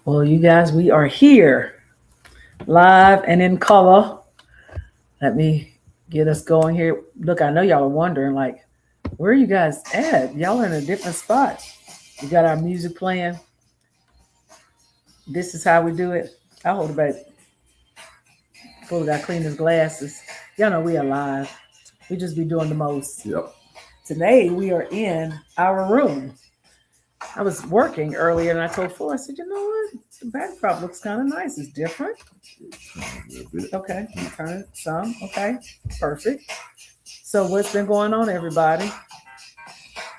Well, you guys, we are here live and in color. Let me get us going here. Look, I know y'all are wondering, like, where are you guys at? Y'all are in a different spot. We got our music playing. This is how we do it. I hold it back. Full got clean his glasses. Y'all know we are live. We just be doing the most. Yep. Today we are in our room. I was working earlier and I told Full, I said, you know what? The backdrop looks kind of nice. It's different. Okay, turn it some. Okay, perfect. So what's been going on, everybody?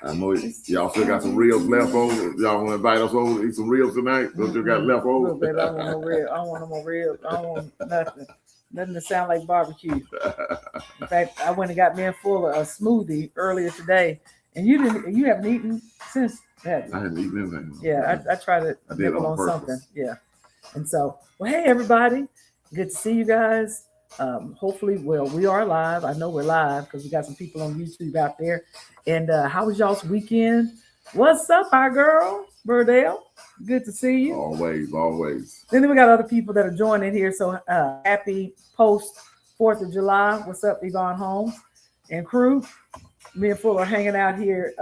I know y'all still got some ribs left over. Y'all want to invite us over to eat some ribs tonight? Don't you got left over? Look, baby, I want no rib. I don't want no more ribs. I don't want nothing. Nothing to sound like barbecue. In fact, I went and got me and Full a smoothie earlier today, and you didn't. You haven't eaten since. I hadn't eaten anything. Yeah, I tried to nibble on something. Yeah, and so hey, everybody, good to see you guys. Hopefully, well, we are live. I know we're live because we got some people on YouTube out there. And how was y'all's weekend? What's up, our girl, Burdell? Good to see you. Always, always. Then we got other people that are joining here. So happy post 4th of July. What's up, Yvonne Holmes and crew? Me and Full are hanging out here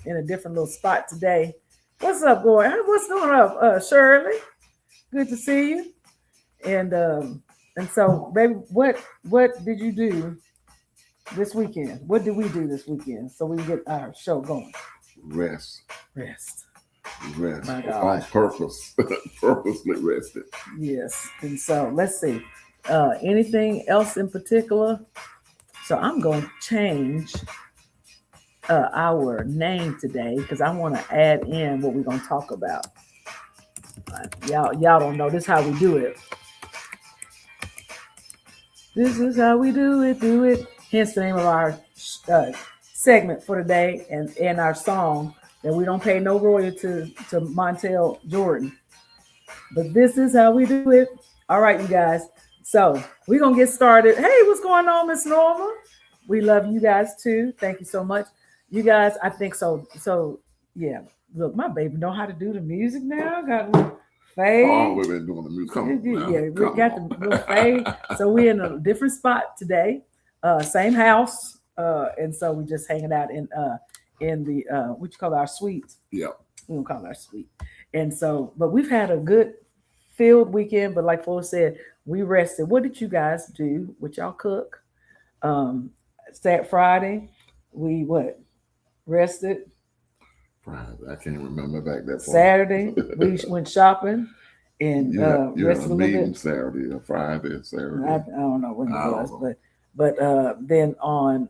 in a different little spot today. What's up, boy? What's going up, Shirley? Good to see you. And so, baby, what did you do this weekend? What did we do this weekend so we can get our show going? Rest. My God. On purpose. Purposely rested. Yes. And so let's see. Anything else in particular? So I'm going to change our name today because I want to add in what we're going to talk about. Y'all don't know. This is how we do it. This is how we do it. Hence the name of our segment for today and our song that we don't pay no royalty to Montel Jordan. But this is how we do it. All right, you guys. So we're going to get started. Hey, what's going on, Miss Norma? We love you guys too. Thank you so much. You guys, I think so. So, yeah. Look, my baby know how to do the music now. Got a little fade. Oh, we've been doing the music. We got the little fade. So we're in a different spot today. Same house. And so we just hanging out in the what you call our suite. Yeah. We don't call it our suite. And so, but we've had a good filled weekend. But like Fuller said, we rested. What did you guys do? What y'all cook? Friday, we rested. Friday, I can't remember back that far. Saturday, we went shopping and you rested had a a little meeting bit. Saturday or Friday or Saturday. I don't know when it was, but then on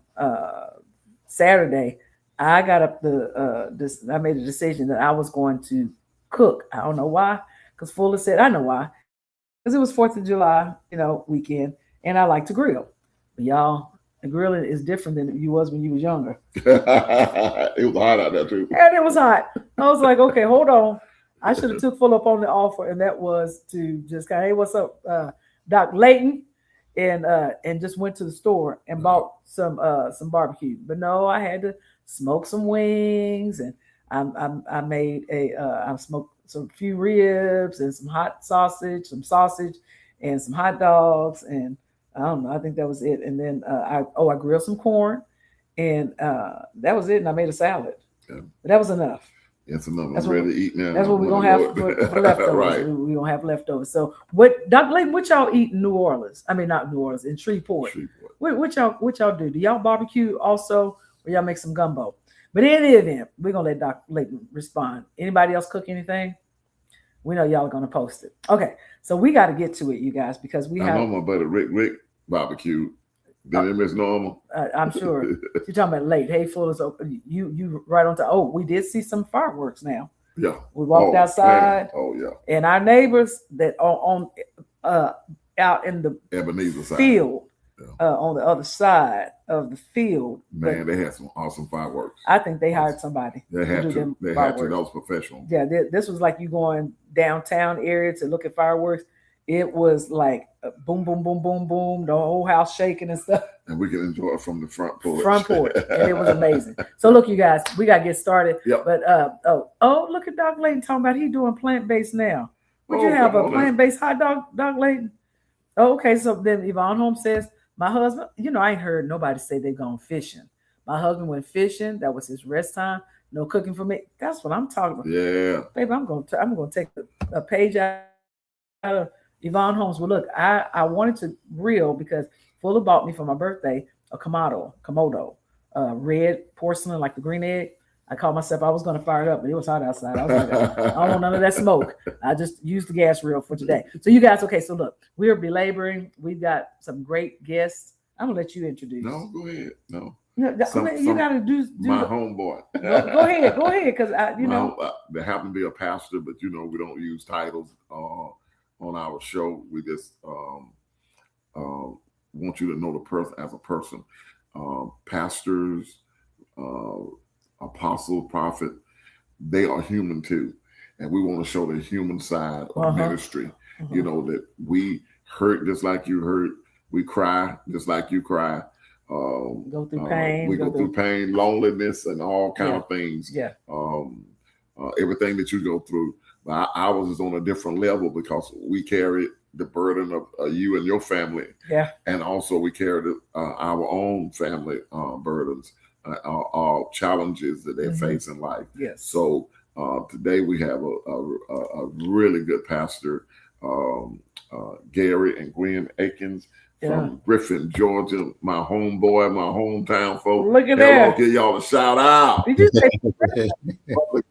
Saturday, I got up I made a decision that I was going to cook. I don't know why, because Fuller said I know why, because it was 4th of July, weekend, and I like to grill. But y'all, the grilling is different than you was when you was younger. It was hot out there too. And it was hot. I was like, okay, hold on. I should have took Full up on the offer, and that was to just kind of, hey, what's up, Doc Layton, and just went to the store and bought some barbecue. But no, I had to smoke some wings, and I made I smoked some few ribs and some hot sausage, and some hot dogs, and I don't know. I think that was it. And then I grilled some corn, and that was it. And I made a salad. Yeah. But that was enough. That's enough. I'm ready to eat now. That's what we're gonna have for leftovers. Right. We're gonna have leftovers. So Doc Layton, what y'all eat in New Orleans? I mean, not New Orleans, in Shreveport. What y'all do? Do y'all barbecue also, or y'all make some gumbo? But in any event, we're gonna let Doc Layton respond. Anybody else cook anything? We know y'all are gonna post it. Okay, so we got to get to it, you guys, because I know my buddy Rick barbecue. Did it miss normal? I'm sure. You're talking about late. Hey, Full is open. You right on time. Oh, we did see some fireworks now. Yeah. We walked outside. Man. Oh yeah. And our neighbors that are on out in the Ebenezer field, on the other side of the field. Man, they had some awesome fireworks. I think they hired somebody. They had to. They had to. That was professional. Yeah, this was like you going downtown area to look at fireworks. It was like boom, boom, boom, boom, boom, the whole house shaking and stuff. And we can enjoy it from the front porch. And it was amazing. So look, you guys, we got to get started. Yep. But look at Doc Layton talking about he doing plant-based now. Would you have a plant-based hot dog, Layton? Oh, okay, so then Yvonne Holmes says, my husband, I ain't heard nobody say they've gone fishing. My husband went fishing. That was his rest time. No cooking for me. That's what I'm talking about. Yeah. Baby, I'm gonna take a page out of Yvonne Holmes. Well, look, I wanted to grill because Fuller bought me for my birthday a Komodo, red porcelain like the green egg. I called myself, I was going to fire it up, but it was hot outside. I was like, I don't want none of that smoke. I just used the gas reel for today. So you guys, okay, so look, we're belaboring. We've got some great guests. I'm going to let you introduce. No, go ahead. No. You got to do my homeboy. Go ahead, because there happen to be a pastor, but we don't use titles on our show. We just want you to know the person as a person. Pastors, apostle, prophet, they are human too, and we want to show the human side of ministry. That we hurt just like you hurt, we cry just like you cry. Go through pain. We go through pain, loneliness, and all kind of things. Yeah. Everything that you go through. But ours is on a different level because we carry the burden of you and your family. Yeah. And also we carry our own family burdens, challenges that they face in life. Yes. So today we have a really good pastor, Gary and Gwen Akins. From Griffin, Georgia, my homeboy, my hometown folk. Look at that. I'll give y'all a shout out. Did you say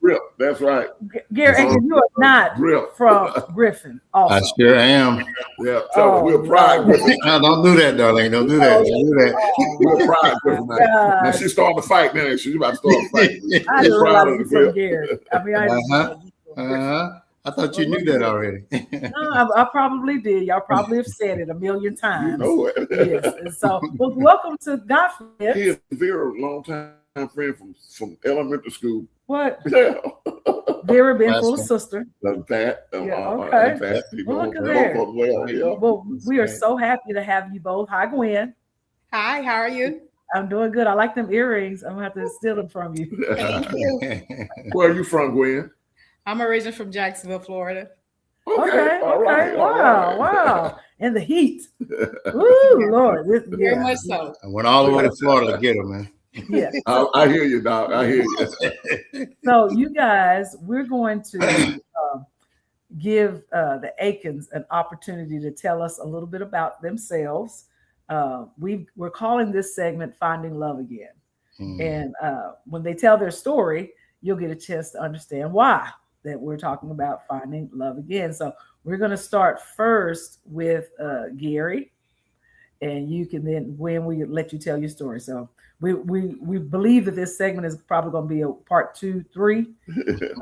Grip? That's right. Gary, you are not from Griffin. Also. I sure am. Yeah, we're pride Griffin. No, don't do that, darling. Don't do that. Don't do that. We're pride Griffin. Now she's starting to fight now. She's about to start a fight. I didn't realize you from Gary. I mean, I thought you knew that already. No, I probably did. Y'all probably have said it a million times. You know it. Yes. And so, well, welcome to Godfrey. He is a very long time friend from elementary school. What? Yeah. Vera been full of sister. That. Okay. Well, look at that. Well, we are so happy to have you both. Hi, Gwen. Hi, how are you? I'm doing good. I like them earrings. I'm going to have to steal them from you. Thank you. Where are you from, Gwen? I'm originally from Jacksonville, Florida. Okay. Wow. And the heat. Ooh, Lord. Very much so. I went all the way to Florida to get them, man. Yeah. I hear you, Doc. I hear you. So you guys, we're going to give the Akins an opportunity to tell us a little bit about themselves. We're calling this segment Finding Love Again. And when they tell their story, you'll get a chance to understand why that we're talking about finding love again. So we're going to start first with Gary, and you can then, when we let you tell your story. So we believe that this segment is probably going to be a part 2, 3,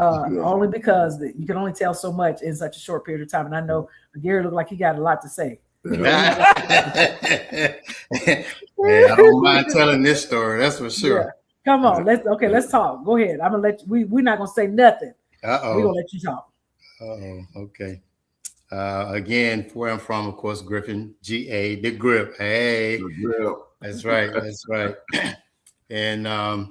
only because you can only tell so much in such a short period of time. And I know Gary looked like he got a lot to say. Yeah, I don't mind telling this story. That's for sure. Yeah. Come on, let's talk. Go ahead. I'm gonna let you. We're not gonna say nothing. We're gonna let you talk. Okay. Again, where I'm from, of course, Griffin, GA, the grip. Hey, The grip. That's right. And I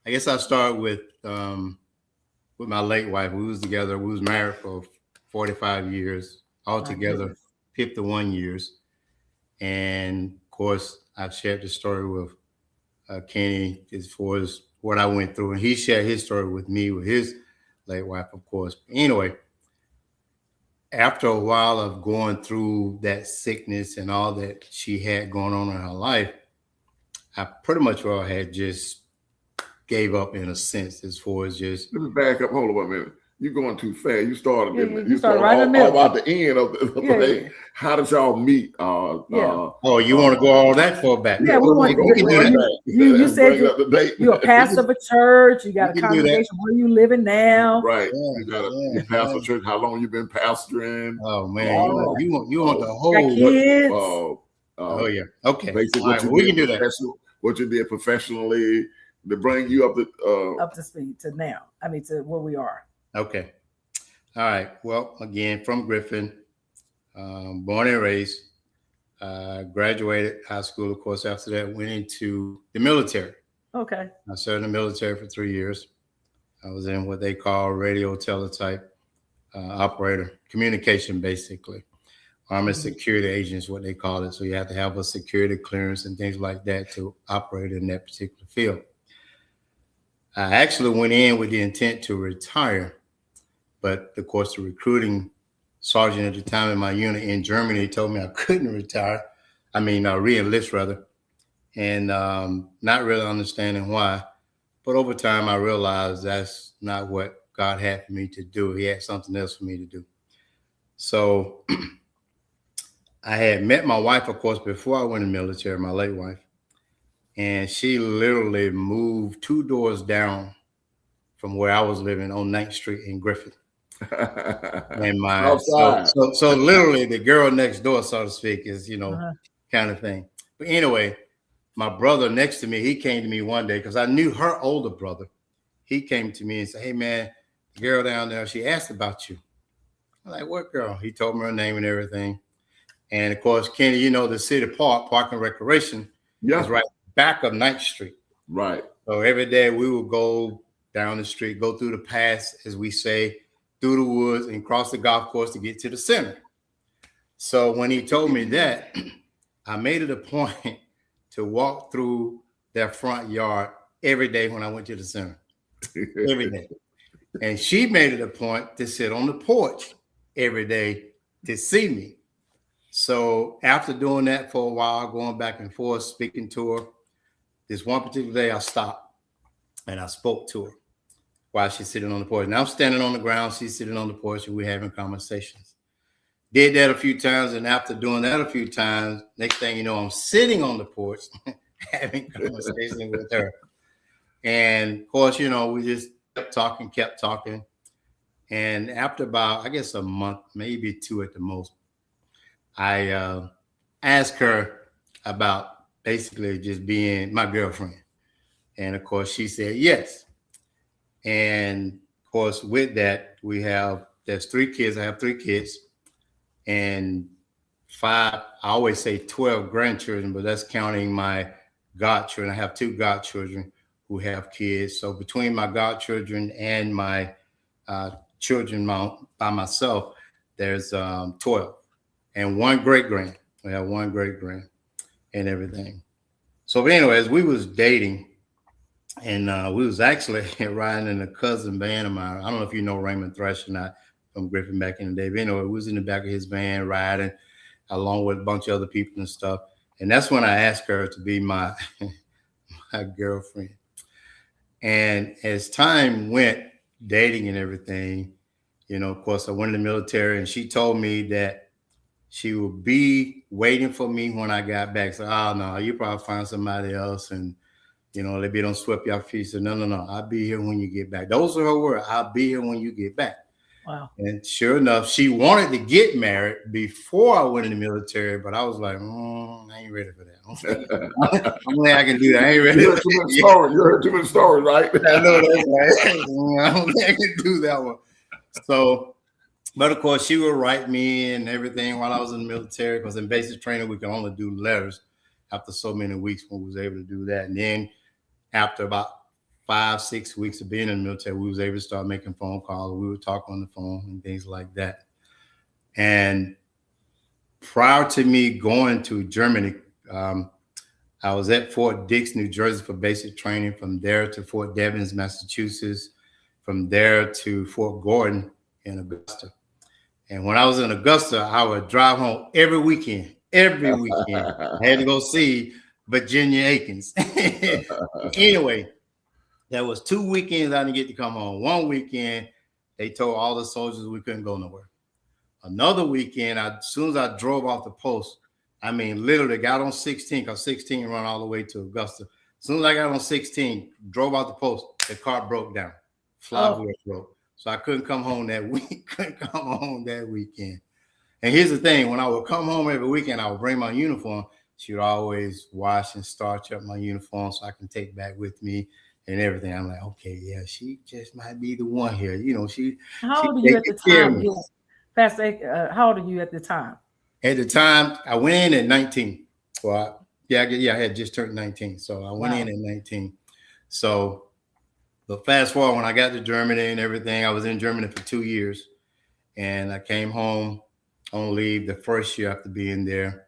guess I'll start with my late wife. We was married for 45 years, altogether 51 years. And of course, I've shared the story with Kenny as far as what I went through, and he shared his story with me with his late wife, of course. Anyway, after a while of going through that sickness and all that she had going on in her life, I pretty much had just gave up in a sense as far as just. Let me back up. Hold on 1 minute. You're going too fast. You started. You started right in the middle. All about the end of the thing. How did y'all meet? You want to go all that far back? Yeah, we want to do that. You said you're a pastor of a church. You got a congregation. Where you living now? Right. You got a pastor of church. How long you been pastoring? Oh man, you want the whole got kids. Yeah. Okay. Basically, we can do that. What you did professionally to bring you up to speed to now. I mean, to where we are. Okay. All right. Well, again, from Griffin, born and raised, graduated high school. Of course, after that, went into the military. Okay. I served in the military for 3 years. I was in what they call radio teletype. operator, communication basically. Army security agents, what they call it. So you have to have a security clearance and things like that to operate in that particular field. I actually went in with the intent to retire, but of course the recruiting sergeant at the time in my unit in Germany told me I couldn't retire. I mean, re-enlist rather, and not really understanding why. But over time, I realized that's not what God had for me to do. He had something else for me to do. So I had met my wife, of course, before I went in the military, my late wife, and she literally moved 2 doors down from where I was living on 9th Street in Griffith. And so literally the girl next door, so to speak, is, kind of thing. But anyway, my brother next to me, he came to me one day because I knew her older brother. He came to me and said, "Hey man, the girl down there, she asked about you." I'm like, "What girl?" He told me her name and everything. And of course, Kenny, the city park and recreation is right back of 9th Street. Right. So every day we would go down the street, go through the pass, as we say, through the woods and cross the golf course to get to the center. So when he told me that, I made it a point to walk through their front yard every day when I went to the center, every day. And she made it a point to sit on the porch every day to see me. So after doing that for a while, going back and forth, speaking to her, this one particular day I stopped and I spoke to her while she's sitting on the porch. Now I'm standing on the ground, she's sitting on the porch, and we're having conversations. Did that a few times, and after doing that a few times, next thing you know, I'm sitting on the porch having conversations with her. And of course, we just kept talking. And after about, I guess, a month, maybe 2 at the most, I asked her about basically just being my girlfriend. And of course, she said yes. And of course, with that, there's 3 kids. I have 3 kids and 5, I always say 12 grandchildren, but that's counting my godchildren. I have 2 godchildren who have kids. So between my godchildren and my children by myself, there's 12 and 1 great-grand. We have 1 great-grand and everything. So anyways, we was dating. And we was actually riding in a cousin van of mine. I don't know if you know Raymond Thresh or not from Griffin back in the day. But anyway, we was in the back of his van riding along with a bunch of other people and stuff. And that's when I asked her to be my girlfriend. And as time went, dating and everything, of course, I went in the military and she told me that she would be waiting for me when I got back. So, no, you probably find somebody else and they don't sweep your feet. So no, I'll be here when you get back. Those are her words. I'll be here when you get back. Wow. And sure enough, she wanted to get married before I went in the military, but I was like, I ain't ready for that. I'm glad I can do that. I ain't ready. You heard too many stories, right? I know that's right. I don't think I can do that one. So, but of course, she would write me and everything while I was in the military, because in basic training, we can only do letters after so many weeks when we was able to do that. And then after about 5-6 weeks of being in the military, we was able to start making phone calls. We would talk on the phone and things like that. And prior to me going to Germany, I was at Fort Dix, New Jersey for basic training. From there to Fort Devens, Massachusetts. From there to Fort Gordon in Augusta. And when I was in Augusta, I would drive home every weekend. I had to go see Virginia Akins. Anyway, there was 2 weekends I didn't get to come home. One weekend, they told all the soldiers we couldn't go nowhere. Another weekend, as soon as I drove off the post, literally got on 16, because 16 run all the way to Augusta. As soon as I got on 16, drove out the post, the car broke down. Flywheel broke. So I couldn't come home that weekend. And here's the thing, when I would come home every weekend, I would bring my uniform. She would always wash and starch up my uniform so I can take back with me and everything. I'm like, okay, yeah, she just might be the one here. How old are you at the time? Pastor, how old are you at the time? At the time, I went in at 19. Well, I had just turned 19. So I went in at 19. So, but fast forward, when I got to Germany and everything, I was in Germany for 2 years. And I came home on leave the first year after being there.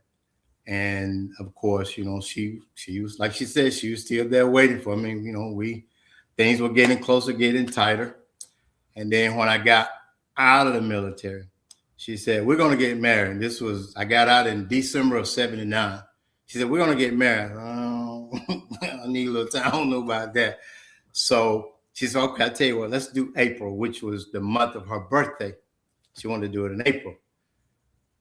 And of course, you know, she was, like she said, she was still there waiting for me. You know, things were getting closer, getting tighter. And then when I got out of the military, she said, we're going to get married. I got out in December of 79. She said, we're going to get married. Oh, I need a little time. I don't know about that. So she said, okay, I tell you what, let's do April, which was the month of her birthday. She wanted to do it in April.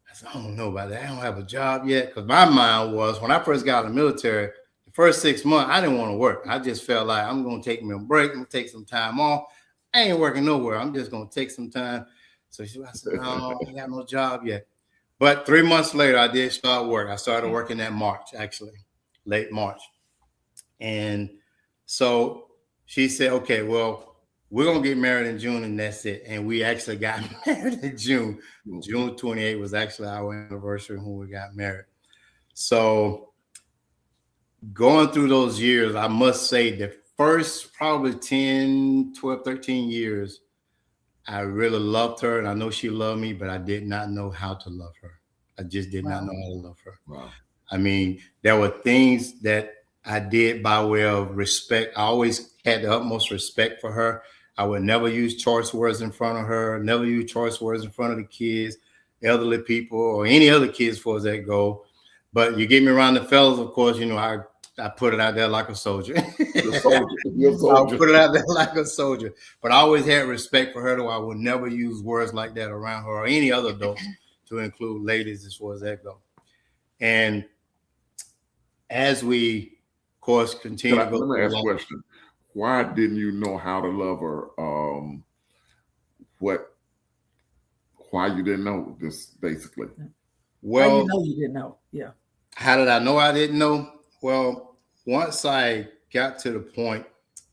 I said, I don't know about that. I don't have a job yet. Because my mind was, when I first got out of the military, the first 6 months, I didn't want to work. I just felt like I'm going to take me a break. I'm going to take some time off. I ain't working nowhere. I'm just going to take some time. So I said, no, I ain't got no job yet. But 3 months later, I did start work. I started working that March, actually, late March. And so she said, okay, well, we're going to get married in June and that's it. And we actually got married in June. June 28th was actually our anniversary when we got married. So going through those years, I must say the first probably 10, 12, 13 years, I really loved her. And I know she loved me, but I did not know how to love her. I just did not know how to love her. Wow. I mean, there were things that I did by way of respect. I always had the utmost respect for her. I would never use choice words in front of her, never use choice words in front of the kids, elderly people, or any other kids for as that go. But you get me around the fellas, of course, you know, I put it out there like a soldier. You're a soldier. I put it out there like a soldier. But I always had respect for her, though I would never use words like that around her or any other adults, to include ladies as far as that go. And as we, of course, continue to go. Let me ask a question. Why didn't you know how to love her? Why you didn't know this, basically? Well, you didn't know. Yeah. How did I know I didn't know? Well, once I got to the point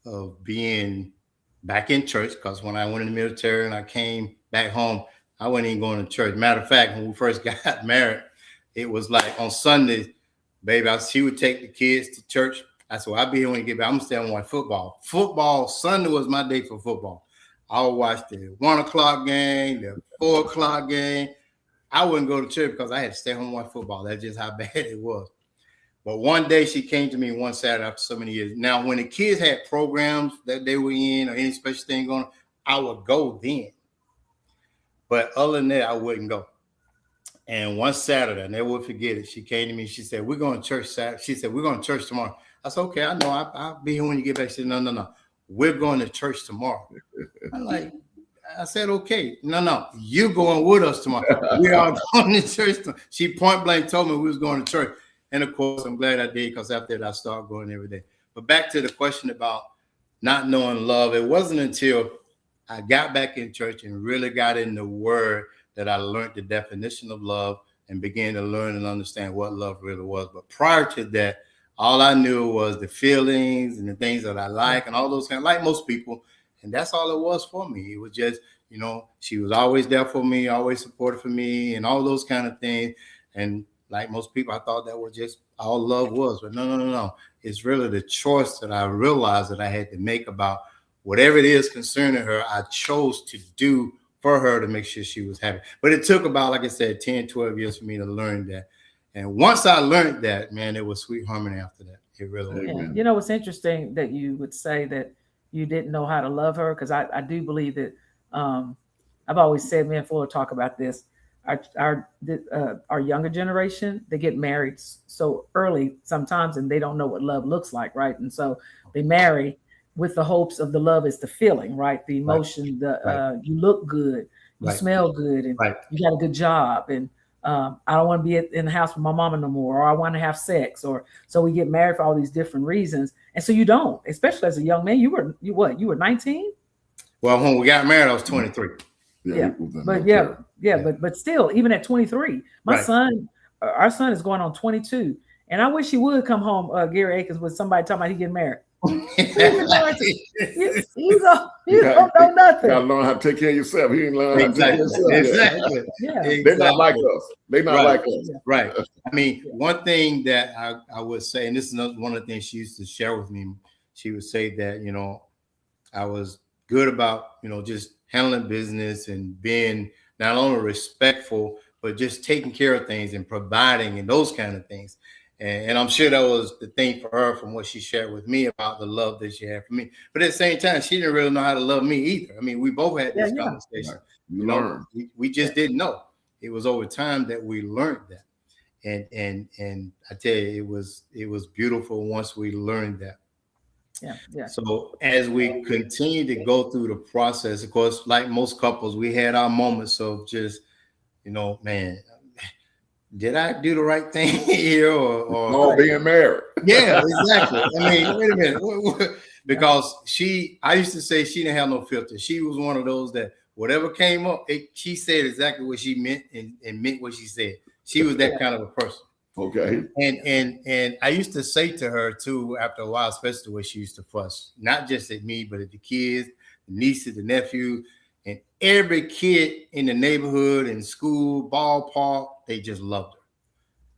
of being back in church, because when I went in the military and I came back home, I wasn't even going to church. Matter of fact, when we first got married, it was like on Sundays, baby, she would take the kids to church. I said, well, I'll be here when you get back. I'm going to stay and watch football. Sunday was my day for football. I would watch the 1 o'clock game, the 4 o'clock game. I wouldn't go to church because I had to stay home and watch football. That's just how bad it was. But one day she came to me one Saturday after so many years. Now, when the kids had programs that they were in or any special thing going on, I would go then. But other than that, I wouldn't go. And one Saturday, I never would forget it, she came to me. She said, we're going to church Saturday. She said, we're going to church tomorrow. I said, okay, I know. I'll be here when you get back. She said, no. We're going to church tomorrow. I said, okay. No. You going with us tomorrow. We are going to church. She point blank told me we was going to church. And of course, I'm glad I did, because after that, I started going every day. But back to the question about not knowing love, it wasn't until I got back in church and really got in the word that I learned the definition of love and began to learn and understand what love really was. But prior to that, all I knew was the feelings and the things that I like and all those kind, like most people. And that's all it was for me. It was just, you know, she was always there for me, always supportive for me and all those kind of things. And like most people, I thought that was just all love was. But no. It's really the choice that I realized that I had to make about whatever it is concerning her, I chose to do for her to make sure she was happy. But it took about, like I said, 10, 12 years for me to learn that. And once I learned that, man, it was sweet harmony after that. It really was. Yeah. You know, it's interesting that you would say that you didn't know how to love her, because I do believe that I've always said, me and Fuller talk about this. Our younger generation, they get married so early sometimes, and they don't know what love looks like, right? And so they marry with the hopes of the love is the feeling, right? The emotion, you look good, you smell good, and you got a good job, and I don't want to be in the house with my mama no more, or I want to have sex, or so we get married for all these different reasons, and so you don't, especially as a young man. You were 19? Well, when we got married, I was 23. But still, even at 23, our son is going on 22, and I wish he would come home, Gary Akins, with somebody talking about he getting married. He don't know nothing. You gotta learn how to take care of yourself. He ain't learn how to take care of yourself. Exactly. They're not like us. They're not like us. Right. I mean, one thing that I would say, and this is one of the things she used to share with me, she would say that, you know, I was good about, you know, just handling business and being not only respectful, but just taking care of things and providing and those kind of things. And I'm sure that was the thing for her from what she shared with me about the love that she had for me. But at the same time, she didn't really know how to love me either. I mean, we both had this conversation. You know, we just didn't know. It was over time that we learned that. And I tell you, it was beautiful once we learned that. Yeah. So as we continue to go through the process, of course, like most couples, we had our moments of just, man, did I do the right thing here or being married? Yeah, exactly. I mean, wait a minute. Because I used to say she didn't have no filter. She was one of those that whatever came up, she said exactly what she meant and meant what she said. She was that kind of a person. Okay. And I used to say to her too, after a while, especially the way she used to fuss, not just at me, but at the kids, the nieces, the nephews, and every kid in the neighborhood, in school, ballpark, they just loved her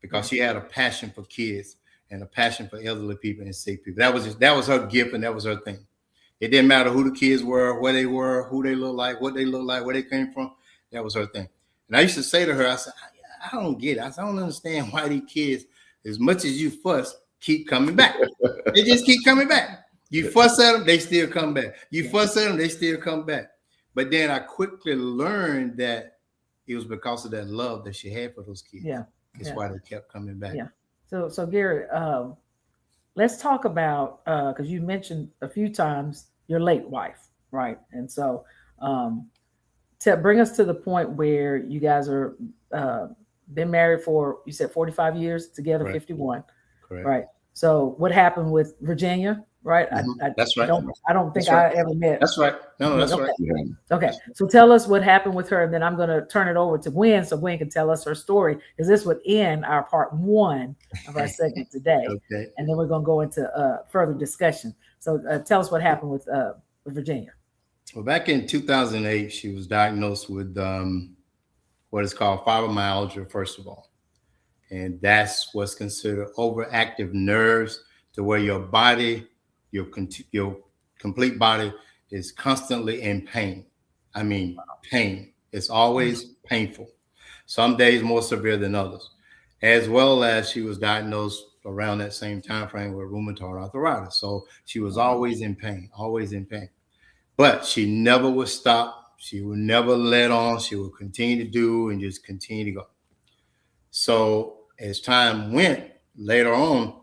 because she had a passion for kids and a passion for elderly people and sick people. That was her gift, and that was her thing. It didn't matter who the kids were, where they were, who they looked like, what they looked like, where they came from. That was her thing. And I used to say to her, I said, I don't get it. I don't understand why these kids, as much as you fuss, keep coming back. They just keep coming back. You fuss at them, they still come back. You fuss at them, they still come back. But then I quickly learned that it was because of that love that she had for those kids. Yeah. That's why they kept coming back. Yeah. So Gary, let's talk about, because you mentioned a few times your late wife, right? And so to bring us to the point where you guys are been married for, you said 45 years, together. Correct. 51. Correct. Right. So what happened with Virginia? Right. Mm-hmm. That's right. I don't think I ever met. That's right. No, that's right. Okay. So tell us what happened with her, and then I'm going to turn it over to Gwen so Gwen can tell us her story, because this would end our part 1 of our segment today. Okay. And then we're going to go into further discussion. So tell us what happened with Virginia. Well, back in 2008, she was diagnosed with what is called fibromyalgia, first of all. And that's what's considered overactive nerves, to where your body, your complete body is constantly in pain. I mean, pain. It's always painful. Some days more severe than others. As well as she was diagnosed around that same time frame with rheumatoid arthritis. So she was always in pain, always in pain. But she never would stop. She would never let on. She would continue to do and just continue to go. So as time went, later on,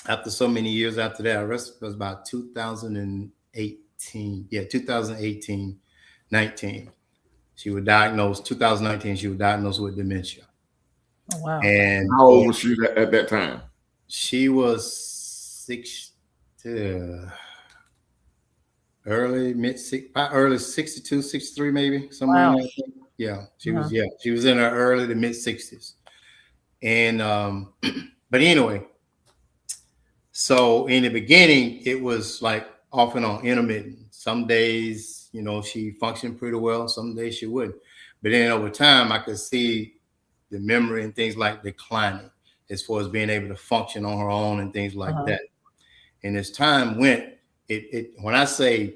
after so many years after that, it was about 2018. Yeah, 2018, 19. She was diagnosed, 2019, she was diagnosed with dementia. Oh, wow. And how old was she at that time? She was early 62, 63, maybe. Somewhere like that. Yeah, she was, she was in her early to mid 60s. And, but anyway, so in the beginning, it was like off and on, intermittent. Some days, she functioned pretty well. Some days she wouldn't. But then over time, I could see the memory and things like declining as far as being able to function on her own and things like that. And as time went, when I say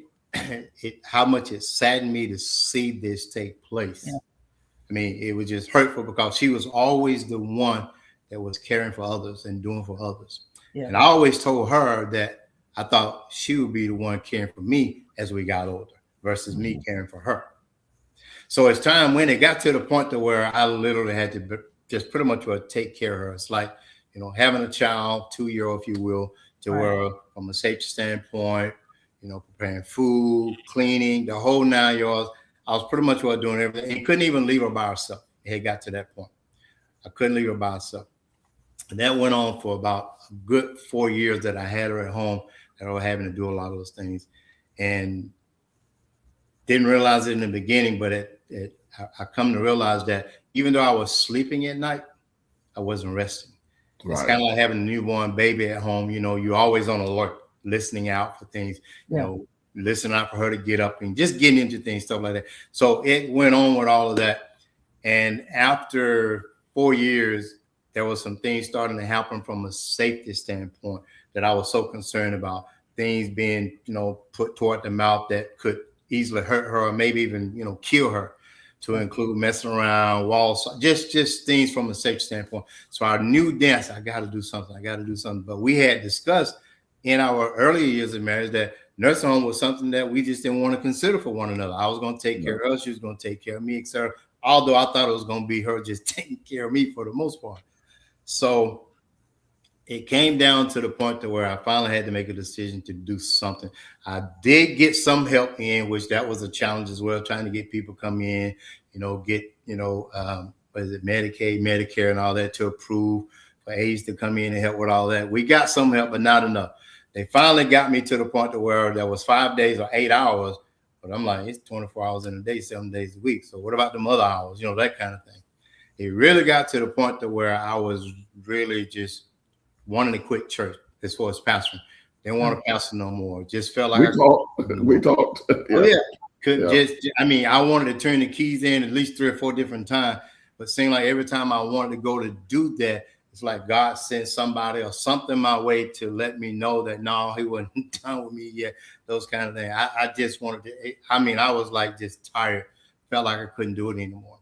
how much it saddened me to see this take place, I mean, it was just hurtful because she was always the one that was caring for others and doing for others. Yeah. And I always told her that I thought she would be the one caring for me as we got older versus me caring for her. So as time went, it got to the point to where I literally had to just pretty much take care of her. It's like, having a child, 2-year-old, if you will, to where from a safety standpoint, preparing food, cleaning, the whole 9 yards. I was pretty much doing everything. And couldn't even leave her by herself. It had got to that point. I couldn't leave her by herself. And that went on for about a good 4 years that I had her at home, that I was having to do a lot of those things. And didn't realize it in the beginning, but I come to realize that even though I was sleeping at night, I wasn't resting. Right. It's kind of like having a newborn baby at home. You're always on alert, listening out for things, listening out for her to get up and just getting into things, stuff like that. So it went on with all of that. And after 4 years, there was some things starting to happen from a safety standpoint that I was so concerned about. Things being, put toward the mouth that could easily hurt her or maybe even, kill her. to include messing around, walls, just things from a safety standpoint. So I knew then, I got to do something. I got to do something. But we had discussed in our early years of marriage that nursing home was something that we just didn't want to consider for one another. I was going to take care of her. She was going to take care of me, etc. Although I thought it was going to be her just taking care of me for the most part. So it came down to the point to where I finally had to make a decision to do something. I did get some help in, which that was a challenge as well, trying to get people come in, get, what is it, Medicaid, Medicare, and all that to approve for aides to come in and help with all that. We got some help, but not enough. They finally got me to the point to where there was 5 days or 8 hours, but I'm like, it's 24 hours in a day, 7 days a week. So what about them other hours? That kind of thing. It really got to the point to where I was really just wanting to quit church as far as pastoring. Didn't want to pastor no more. Just felt like we talked. Yeah. I wanted to turn the keys in at least 3 or 4 different times, but it seemed like every time I wanted to go to do that, it's like God sent somebody or something my way to let me know that no, he wasn't done with me yet. Those kind of things. I just wanted to, I was like just tired. Felt like I couldn't do it anymore.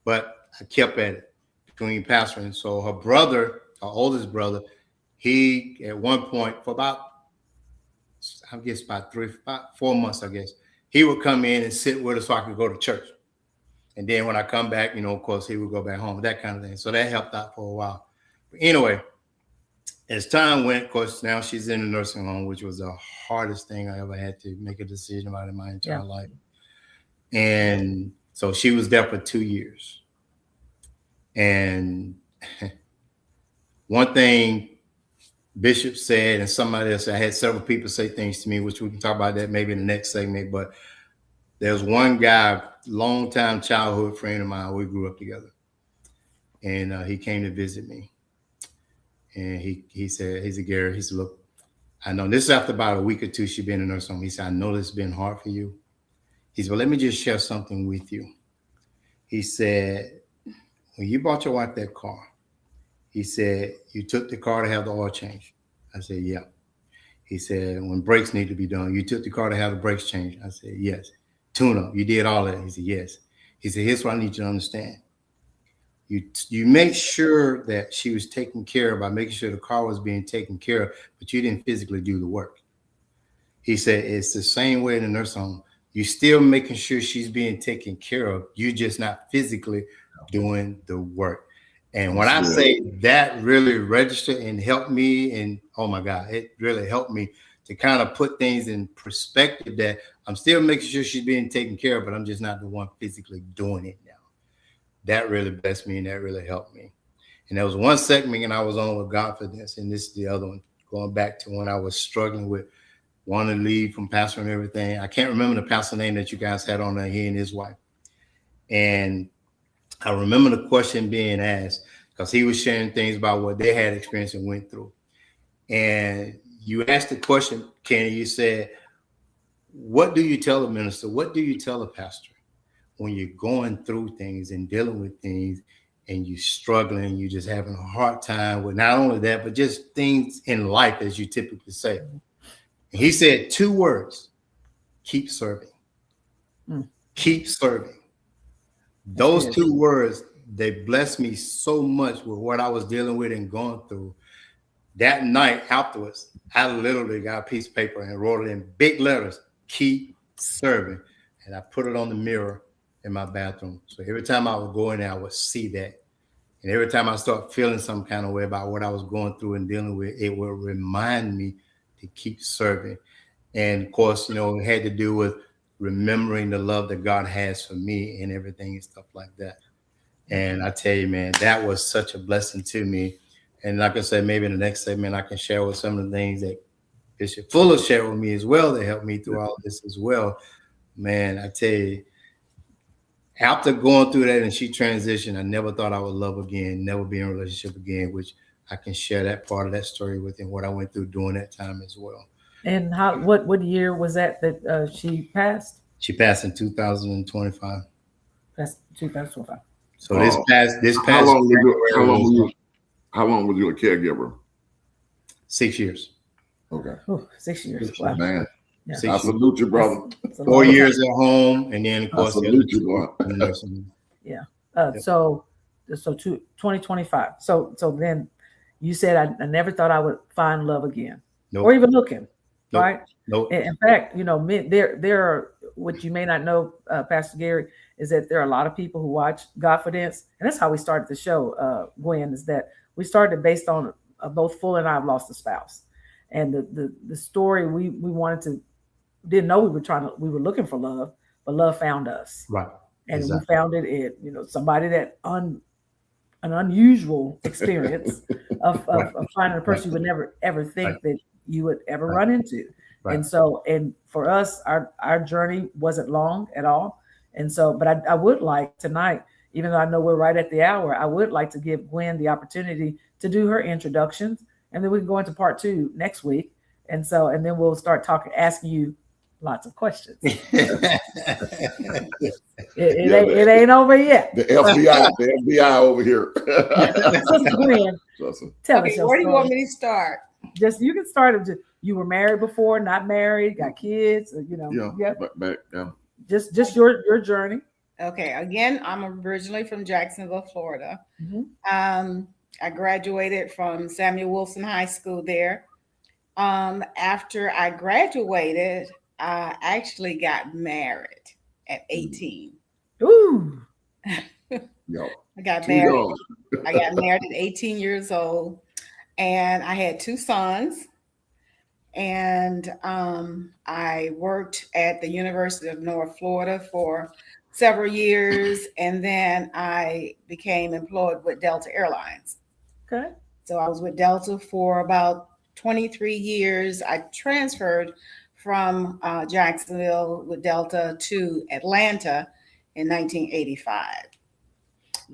But I kept at it between pastoring. So her brother, her oldest brother, he at one point for about 4 months, he would come in and sit with us so I could go to church. And then when I come back, of course, he would go back home, that kind of thing. So that helped out for a while. But anyway, as time went, of course, now she's in a nursing home, which was the hardest thing I ever had to make a decision about in my entire life. And so she was there for 2 years. And one thing Bishop said, and somebody else, I had several people say things to me, which we can talk about that maybe in the next segment, but there's one guy, longtime childhood friend of mine, we grew up together. And he came to visit me. And he said, Gary, he said, look, I know this is after about a week or two she'd been in a nursing home. He said, I know this has been hard for you. He said, well, let me just share something with you. He said, when you bought your wife that car, he said, you took the car to have the oil change. I said, yeah. He said, when brakes need to be done, you took the car to have the brakes changed. I said, yes. Tune up, you did all that. He said, yes. He said, here's what I need you to understand. You make sure that she was taken care of by making sure the car was being taken care of, but you didn't physically do the work. He said, it's the same way in the nursing home. You're still making sure she's being taken care of. You're just not physically doing the work. And when I say that really registered and helped me, and oh my God, it really helped me to kind of put things in perspective that I'm still making sure she's being taken care of, but I'm just not the one physically doing it now. That really blessed me and that really helped me. And there was one segment and I was on with Godfidence, and this is the other one, going back to when I was struggling with wanting to leave from pastor and everything. I can't remember the pastor name that you guys had on there, he and his wife. And I remember the question being asked because he was sharing things about what they had experienced and went through. And you asked the question, Kenny, you said, what do you tell a minister? What do you tell a pastor when you're going through things and dealing with things and you're struggling, you're just having a hard time with not only that, but just things in life, as you typically say? And he said 2 words: keep serving. Keep serving. Those 2 words, they blessed me so much with what I was dealing with and going through. That night afterwards, I literally got a piece of paper and wrote it in big letters, keep serving. And I put it on the mirror in my bathroom. So every time I would go in there, I would see that. And every time I start feeling some kind of way about what I was going through and dealing with, it would remind me to keep serving. And of course, it had to do with remembering the love that God has for me and everything and stuff like that. And I tell you, man, that was such a blessing to me. And like I said, maybe in the next segment, I can share with some of the things that Bishop Fuller shared with me as well that helped me through all this as well. Man, I tell you, after going through that and she transitioned, I never thought I would love again, never be in a relationship again, which I can share that part of that story with and what I went through during that time as well. And what year was that she passed? She passed in 2025. That's 2025. So this past how long was you a caregiver? 6 years. Okay. Ooh, 6 years. Wow. Man. I salute you, brother. 4 years at home, and then of I course salute you, boy. So 2025. So then you said I never thought I would find love again, or even looking, right? Nope. In fact, there are, what you may not know, Pastor Gary, is that there are a lot of people who watch Godfidence, and that's how we started the show. Gwen, is that we started based on both Full and I have lost a spouse, and the story we wanted to, didn't know we were looking for love, but love found us, right? And we found it in somebody that an unusual experience of finding a person you would never ever think that you would ever run into. Right. And for us, our journey wasn't long at all. And so, but I would like tonight, even though I know we're right at the hour, I would like to give Gwen the opportunity to do her introductions, and then we can go into part 2 next week. And then we'll start asking you lots of questions. It ain't over yet. The FBI over here. Sister Gwen, tell us your where do you story. want me to start? You can start. You were married before, not married, got kids, Just your journey. Okay. Again, I'm originally from Jacksonville, Florida. Mm-hmm. I graduated from Samuel Wilson High School there. After I graduated, I actually got married at 18. Ooh. I got married. I got married at 18 years old, and I had 2 sons. And I worked at the University of North Florida for several years, and then I became employed with Delta Airlines. Okay. So I was with Delta for about 23 years. I transferred from Jacksonville with Delta to Atlanta in 1985.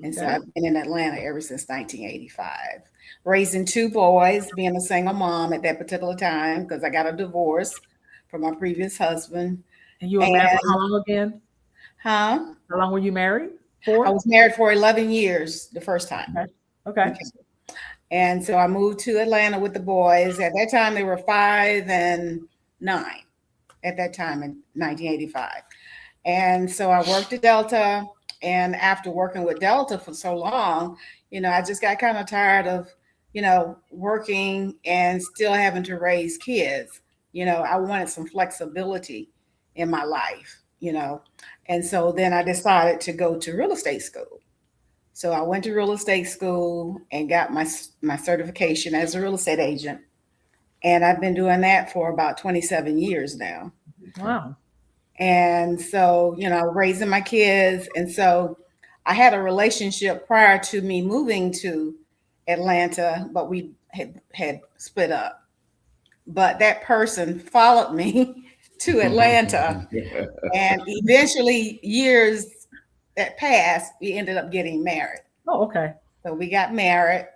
And so I've been in Atlanta ever since 1985, raising 2 boys, being a single mom at that particular time, because I got a divorce from my previous husband. And you were married for how long again? Huh? How long were you married for? I was married for 11 years the first time. Okay. And so I moved to Atlanta with the boys. At that time, they were 5 and 9 at that time in 1985. And so I worked at Delta. And after working with Delta for so long, I just got kind of tired of, working and still having to raise kids. I wanted some flexibility in my life, And so then I decided to go to real estate school. So I went to real estate school and got my certification as a real estate agent. And I've been doing that for about 27 years now. Wow. And so, raising my kids. And so I had a relationship prior to me moving to Atlanta, but we had split up. But that person followed me to Atlanta. And eventually, years that passed, we ended up getting married. Oh, okay. So we got married,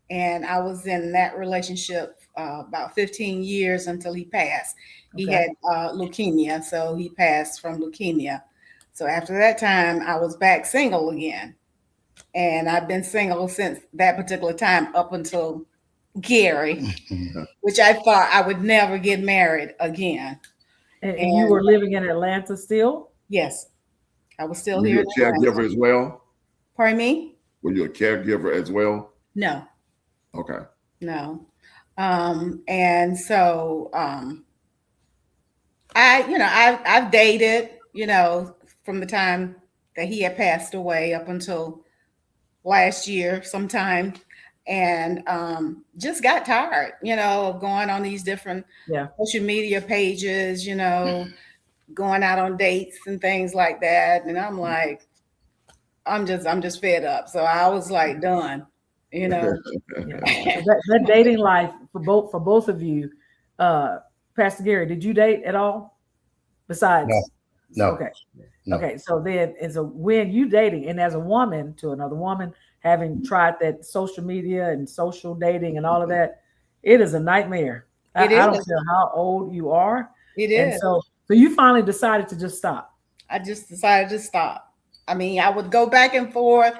and I was in that relationship about 15 years until he passed. He had leukemia, so he passed from leukemia. So after that time, I was back single again. And I've been single since that particular time up until Gary, which I thought I would never get married again. And you were living in Atlanta still? Yes. I was still Were here. You a caregiver as well? Pardon me? Were you a caregiver as well? No. Okay. No. And so I've dated, from the time that he had passed away up until last year sometime, and just got tired, of going on these different social media pages, going out on dates and things like that. And I'm like, I'm just fed up. So I was like, done, That dating life for both of you, Pastor Gary, did you date at all? Besides, no. Okay. No. Okay. So when you dating, and as a woman to another woman, having tried that social media and social dating and all of that, it is a nightmare. I don't care how old you are. It is. And so you finally decided to just stop. I just decided to stop. I mean, I would go back and forth,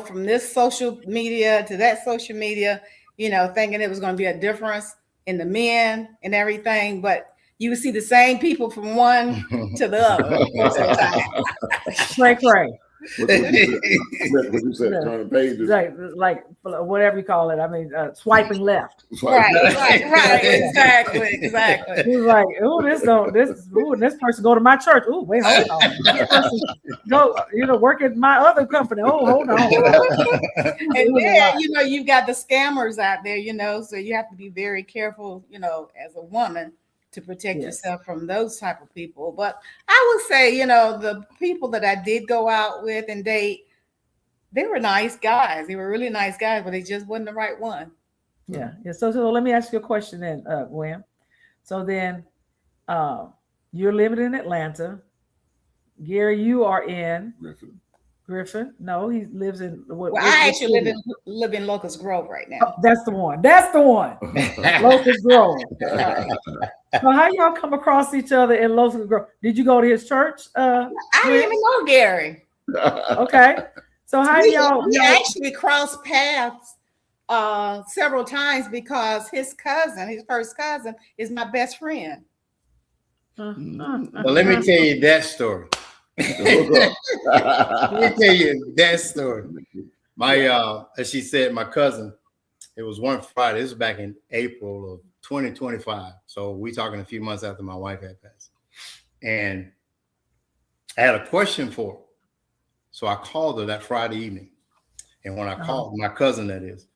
from this social media to that social media, thinking it was going to be a difference in the men and everything. But you would see the same people from one to the other most of the time. Cray. What you said, turning pages. Like whatever you call it. I mean, swiping left. Right. Exactly. He was like, this person go to my church. Oh, wait, hold on. This person go, work at my other company. Oh, hold on. And then, you've got the scammers out there, so you have to be very careful, as a woman, to protect yourself from those type of people. But I would say, the people that I did go out with and date, they were nice guys. They were really nice guys, but they just wasn't the right one. Yeah. So let me ask you a question then, Gwen. So then you're living in Atlanta. Gary, you are in Griffin. No, he lives in. I actually live in Locust Grove right now. Oh, that's the one. Locust Grove. So how y'all come across each other in Locust Grove? Did you go to his church? I didn't even know Gary. Okay. So how y'all? We actually crossed paths several times because his first cousin, is my best friend. Well, let me tell you that story. As she said, my cousin, it was one Friday. This was back in April of 2025. So we talking a few months after my wife had passed. And I had a question for her. So I called her that Friday evening. And when I called my cousin, that is,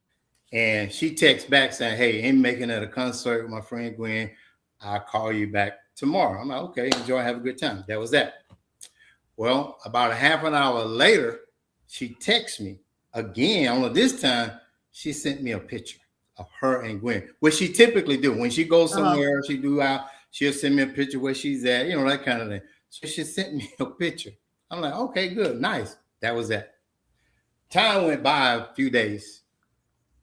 and she texts back saying, hey, I'm making at a concert with my friend Gwen. I'll call you back tomorrow. I'm like, okay, enjoy, have a good time. That was that. Well, about a half an hour later, she texts me again. Only this time, she sent me a picture of her and Gwen, which she typically do. When she goes somewhere, she'll send me a picture where she's at, that kind of thing. So she sent me a picture. I'm like, okay, good, nice. That was that. Time went by a few days,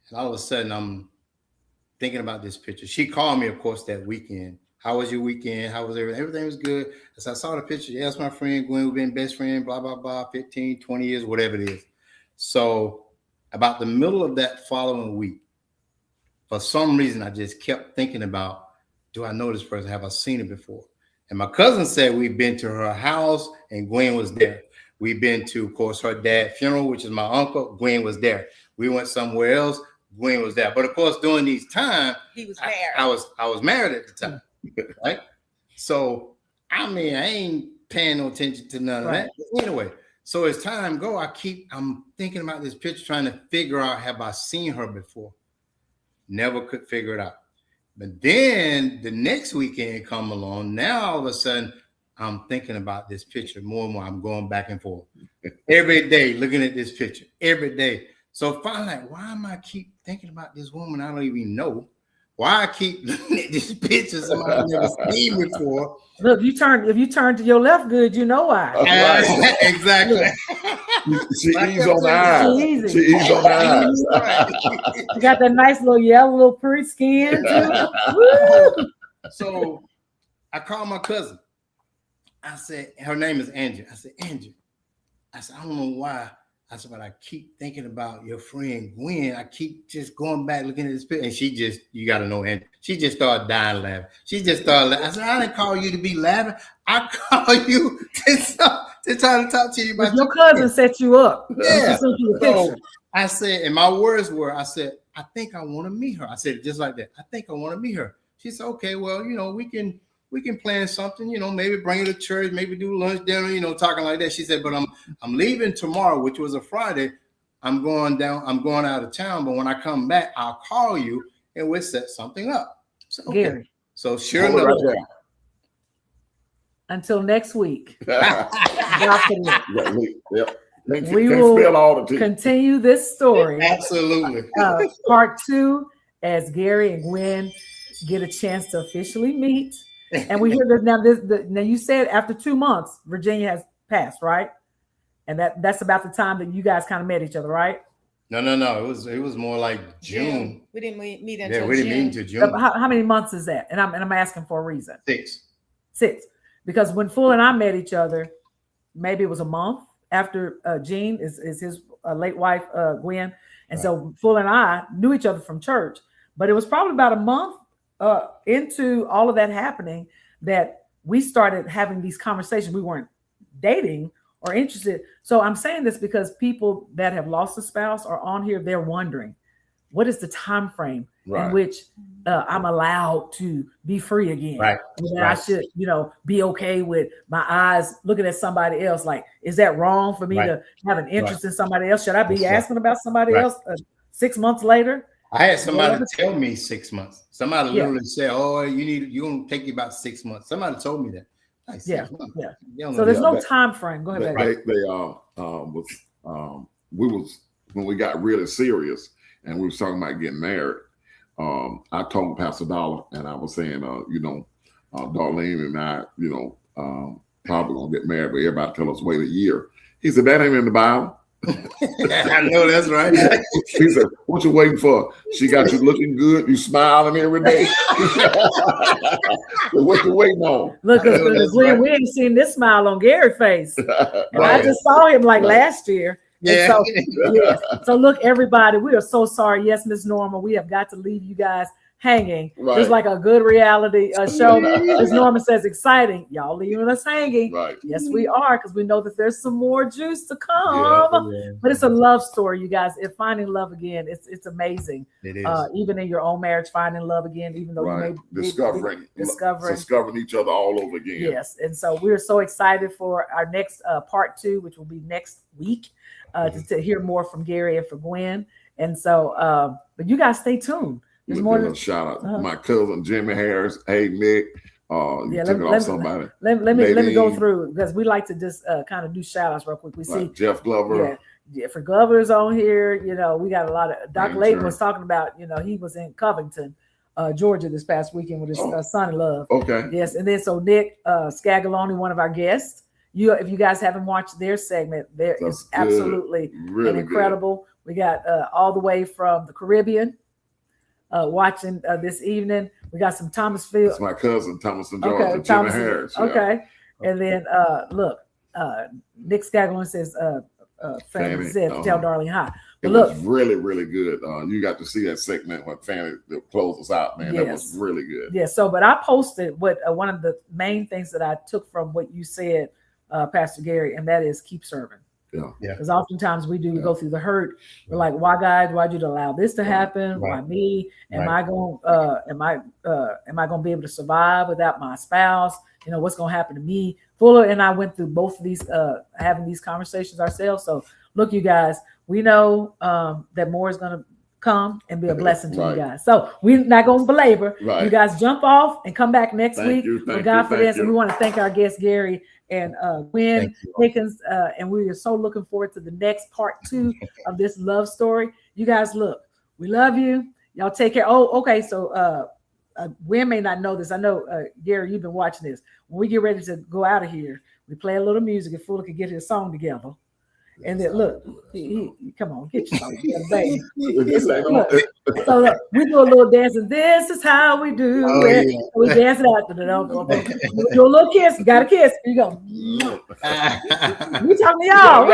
and all of a sudden, I'm thinking about this picture. She called me, of course, that weekend. How was your weekend? How was everything? Everything was good. As I saw the picture, yes, my friend Gwen, we've been best friend, blah, blah, blah, 15, 20 years, whatever it is. So about the middle of that following week, for some reason, I just kept thinking about, do I know this person? Have I seen it before? And my cousin said we've been to her house and Gwen was there. We've been to, of course, her dad's funeral, which is my uncle. Gwen was there. We went somewhere else. Gwen was there. But of course, during these times, he was married. I was married at the time. Right. So, I ain't paying no attention to none of that. Anyway, so as time go, I'm thinking about this picture, trying to figure out, have I seen her before? Never could figure it out. But then the next weekend come along. Now, all of a sudden, I'm thinking about this picture more and more. I'm going back and forth every day, looking at this picture every day. So finally, why am I keep thinking about this woman I don't even know? Why I keep looking at these pictures somebody I've never seen before? Look, if you turn to your left, good, you know why. Exactly. She ease on the eyes. She ease on the eyes. You got that nice little yellow, little pretty skin too. So I called my cousin. I said, her name is Angie. I said, Angie. I said, I don't know why. I said, but I keep thinking about your friend Gwen. I keep just going back looking at this picture. And you got to know, Angie. She just started dying laughing. She just started laughing. I said, I didn't call you to be laughing. I called you to try to talk to you about your cousin set you up. Yeah. So I said, and my words were, I said, I think I want to meet her. I said it just like that. I think I want to meet her. She said, okay, well, we can plan something, maybe bring her to church, maybe do lunch, dinner, talking like that. She said, but I'm leaving tomorrow, which was a Friday. I'm going out of town, but when I come back, I'll call you and we'll set something up. So, okay. Gary. So sure enough. Right. Until next week. Yep. We will continue this story. Absolutely. Part 2, as Gary and Gwen get a chance to officially meet. And we hear that now you said after 2 months, Virginia has passed, right? And that's about the time that you guys kind of met each other, right? No. It was more like June. We didn't meet until June. Yeah, we didn't meet until June. How many months is that? And I'm asking for a reason. 6. Because when Full and I met each other, maybe it was a month after Jean is his late wife, Gwen. And so Full and I knew each other from church, but it was probably about a month into all of that happening that we started having these conversations. We weren't dating or interested. So I'm saying this because people that have lost a spouse are on here. They're wondering, what is the time frame in which I'm allowed to be free again? Right. That I should, be okay with my eyes looking at somebody else. Like, is that wrong for me to have an interest in somebody else? Should I be asking about somebody else 6 months later? I had somebody tell me 6 months. Somebody literally said, "Oh, you're gonna take you about 6 months." Somebody told me that. Like, So there's no time frame. Go ahead. We was when we got really serious and we was talking about getting married. I told Pastor Dollar and I was saying, Darlene and I, probably gonna get married, but everybody tell us wait a year. He said, that ain't in the Bible. I know that's right. He said, what you waiting for? She got you looking good, you smiling every day. So what you waiting on? Look, we ain't seen this smile on Gary's face. And I just saw him last year. Yeah. So look, everybody, we are so sorry. Yes, Miss Norma, we have got to leave you guys hanging. Just like a good reality show. As Norma says, exciting. Y'all leaving us hanging. Yes, we are, because we know that there's some more juice to come. But it's a love story, you guys. If finding love again, it's amazing. It is. Even in your own marriage, finding love again, even though you may be discovering each other all over again. Yes, and so we're so excited for our next part 2, which will be next week, to hear more from Gary and for Gwen. And so, but you guys stay tuned. There's more than a shout out. My cousin Jimmy Harris. Hey Nick. Let me go through, because we like to just kind of do shout outs real quick. We see Jeff Glover. Jeffrey Glover's on here. We got a lot of Doc Layton was talking about, he was in Covington, Georgia this past weekend with his son in love. Okay. Yes. And then so Nick Scagaloni, one of our guests. If you guys haven't watched their segment, it's absolutely incredible. Good. We got all the way from the Caribbean. Watching this evening, we got some Thomasville. It's my cousin Thomas and Georgia, Jimmy Harris. Okay, and then look, Nick Scaglin says, Fanny said, tell Darlene hi. It was really, really good. You got to see that segment when Fanny closed us out, man. That was really good. Yeah. So, but I posted what one of the main things that I took from what you said, Pastor Gary, and that is keep serving. Yeah. Because oftentimes we go through the hurt. We're like, why God? Why'd you allow this to happen? Why me? Am I gonna be able to survive without my spouse? What's gonna happen to me? Fuller and I went through both of these, having these conversations ourselves. So look, you guys, we know that more is gonna come and be a blessing to you guys. So we're not gonna belabor. You guys jump off and come back next week. Thank God for this. And we want to thank our guest Gary and Gwen Akins, and we are so looking forward to the next part 2 of this love story. You guys, look, we love you. Y'all take care. Oh, okay. So Gwen may not know this. I know, Gary, you've been watching this. When we get ready to go out of here, we play a little music if Fuller could get his song together. And then look, come on, get your song together, baby. So look, we do a little dance, and this is how we do it. Yeah. We dance it out. Do a little kiss. You got a kiss. Here you go. We talking to y'all.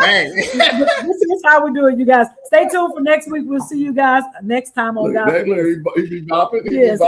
Hey. This is how we do it, you guys. Stay tuned for next week. We'll see you guys next time on God. He be bopping. Yes.